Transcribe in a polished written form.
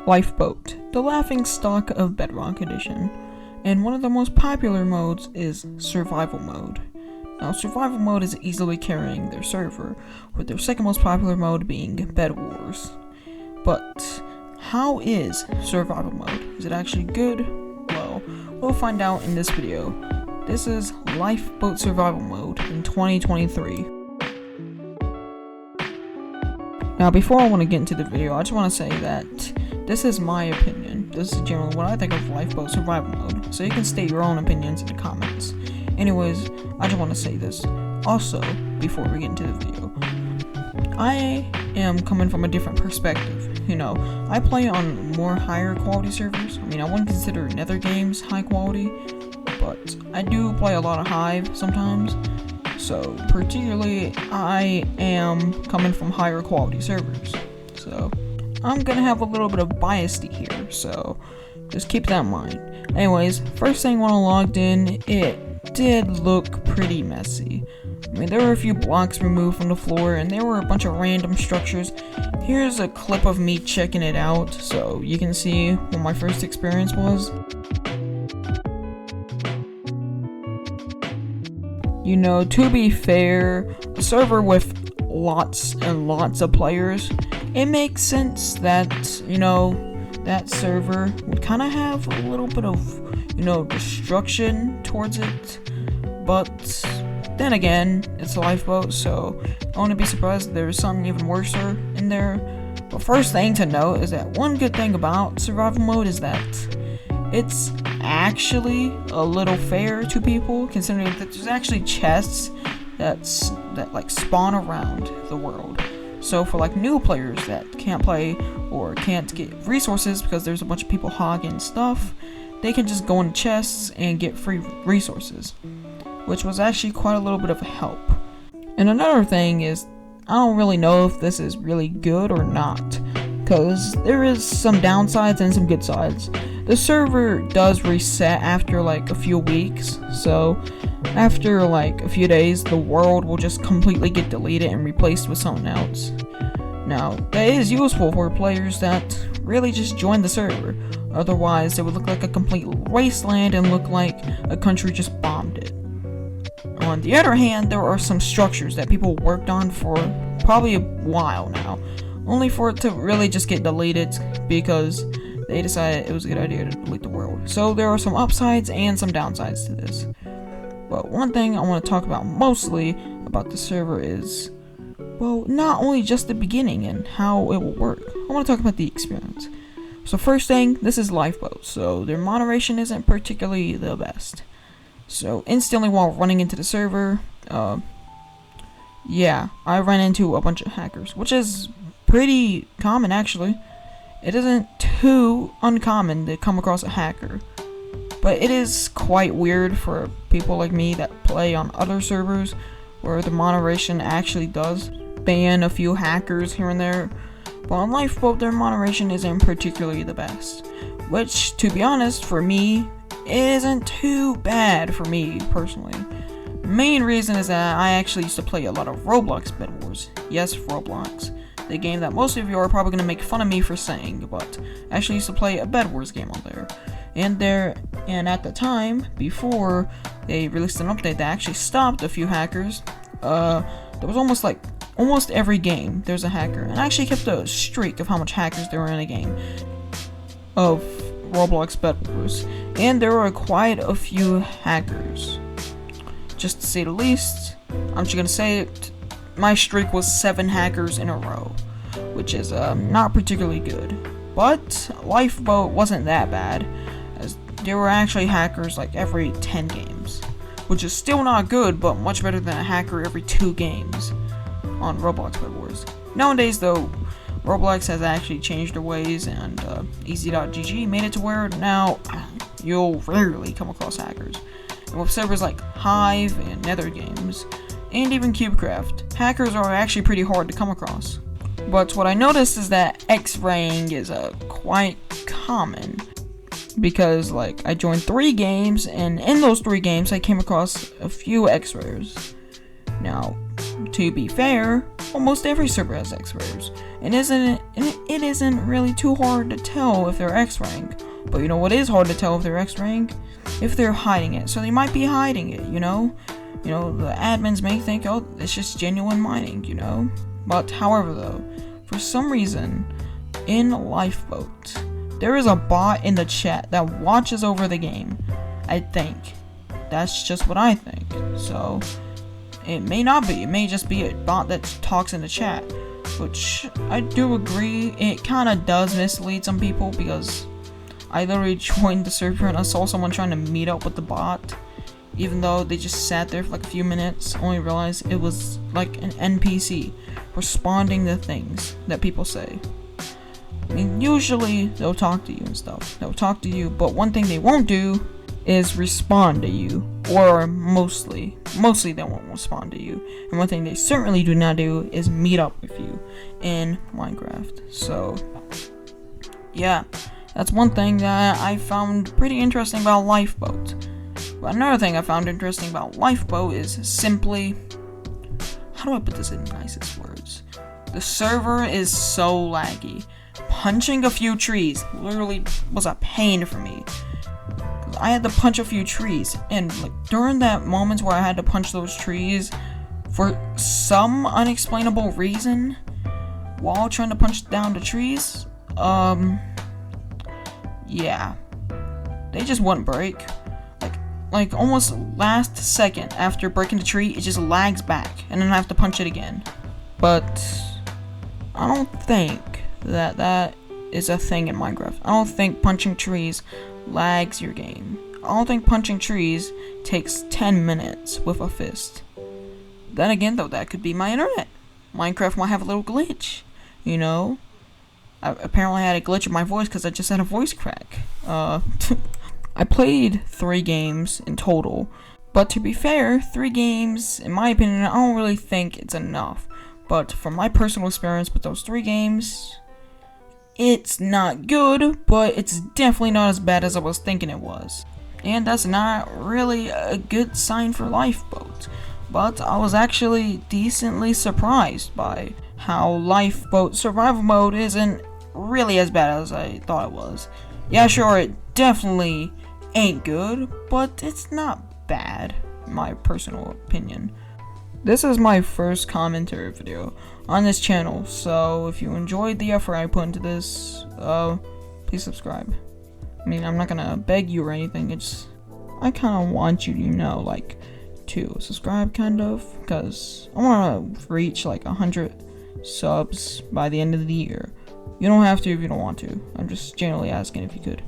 Lifeboat, the laughingstock of Bedrock Edition, and one of the most popular modes is Survival Mode. Now, Survival Mode is easily carrying their server, with their second most popular mode being Bed Wars. But how is Survival Mode? Is it actually good? Well, we'll find out in this video. This is Lifeboat Survival Mode in 2023. Now, before I want to get into the video, I just want to say that this is my opinion. This is generally what I think of Lifeboat Survival Mode, so you can state your own opinions in the comments. Anyways, I just want to say this. Also, before we get into the video, I am coming from a different perspective. You know, I play on more higher quality servers. I mean, I wouldn't consider Nether games high quality, but I do play a lot of Hive sometimes. So, particularly, I am coming from higher quality servers. So, I'm gonna have a little bit of bias here, so just keep that in mind. Anyways, first thing when I logged in, it did look pretty messy. I mean, there were a few blocks removed from the floor, and there were a bunch of random structures. Here's a clip of me checking it out, so you can see what my first experience was. You know, to be fair, a server with lots and lots of players, it makes sense that, you know, that server would kind of have a little bit of, you know, destruction towards it. But then again, it's a lifeboat, so I wouldn't be surprised if there's something even worse in there. But first thing to note is that one good thing about survival mode is that it's actually a little fair to people, considering that there's actually chests that like spawn around the world. So for like new players that can't play or can't get resources because there's a bunch of people hogging stuff, they can just go into chests and get free resources, which was actually quite a little bit of a help. And another thing is, I don't really know if this is really good or not, because there is some downsides and some good sides. The server does reset after like a few weeks, so after like a few days, the world will just completely get deleted and replaced with something else. Now, that is useful for players that really just join the server. Otherwise, it would look like a complete wasteland and look like a country just bombed it. On the other hand, there are some structures that people worked on for probably a while now, only for it to really just get deleted because they decided it was a good idea to delete the world. So there are some upsides and some downsides to this. But one thing I want to talk about mostly about the server is, well, not only just the beginning and how it will work. I want to talk about the experience. So first thing, this is Lifeboat, so their moderation isn't particularly the best. So instantly while running into the server, yeah, I ran into a bunch of hackers, which is pretty common actually. It isn't too uncommon to come across a hacker, but it is quite weird for people like me that play on other servers where the moderation actually does ban a few hackers here and there. But on Lifeboat, their moderation isn't particularly the best, which, to be honest, for me, isn't too bad for me personally. The main reason is that I actually used to play a lot of Roblox Bed Wars. Yes, Roblox. The game that most of you are probably going to make fun of me for saying, but I actually used to play a Bed Wars game on there. And at the time, before they released an update that actually stopped a few hackers, there was almost every game there's a hacker. And I actually kept a streak of how much hackers there were in a game of Roblox Bed Wars. And there were quite a few hackers. Just to say the least, I'm just going to say it. My streak was 7 hackers in a row, which is not particularly good. But Lifeboat wasn't that bad, as there were actually hackers like every 10 games, which is still not good, but much better than a hacker every 2 games on Roblox Bed Wars. Nowadays, though, Roblox has actually changed their ways, and easy.gg made it to where now you'll rarely come across hackers. And with servers like Hive and Nether games, and even CubeCraft, hackers are actually pretty hard to come across. But what I noticed is that X-raying is quite common, because like I joined 3 games, and in those 3 games I came across a few X-rayers. Now, to be fair, almost every server has X rares, and it isn't really too hard to tell if they're X rank. But you know what is hard to tell if they're X rank? If they're hiding it. So they might be hiding it, you know? You know, the admins may think, oh, it's just genuine mining, you know? But however though, for some reason, in Lifeboat, there is a bot in the chat that watches over the game. I think. That's just what I think. So, it may not be. It may just be a bot that talks in the chat. Which, I do agree, it kind of does mislead some people, because I literally joined the server and I saw someone trying to meet up with the bot, even though they just sat there for like a few minutes, only realized it was like an NPC responding to things that people say. I mean, usually they'll talk to you and stuff. They'll talk to you, but one thing they won't do is respond to you, or mostly they won't respond to you. And one thing they certainly do not do is meet up with you in Minecraft. So, yeah. That's one thing that I found pretty interesting about Lifeboat. But another thing I found interesting about Lifeboat is simply, how do I put this in the nicest words? The server is so laggy. Punching a few trees literally was a pain for me. I had to punch a few trees, and like during that moments where I had to punch those trees, for some unexplainable reason, while trying to punch down the trees, yeah, they just wouldn't break. Like almost last second after breaking the tree, it just lags back, and then I have to punch it again. But I don't think that is a thing in Minecraft. I don't think punching trees lags your game. I don't think punching trees takes 10 minutes with a fist. Then again, though, that could be my internet. Minecraft might have a little glitch, you know? I apparently had a glitch in my voice because I just had a voice crack. I played 3 games in total, but to be fair, 3 games, in my opinion, I don't really think it's enough. But from my personal experience with those 3 games, it's not good, but it's definitely not as bad as I was thinking it was. And that's not really a good sign for Lifeboat. But I was actually decently surprised by how Lifeboat survival mode isn't really as bad as I thought it was. Yeah, sure, it definitely ain't good, but it's not bad, in my personal opinion. This is my first commentary video on this channel, so if you enjoyed the effort I put into this, please subscribe. I mean, I'm not gonna beg you or anything, I kinda want you to know, like, to subscribe, kind of, because I wanna reach, like, 100 subs by the end of the year. You don't have to if you don't want to. I'm just generally asking if you could.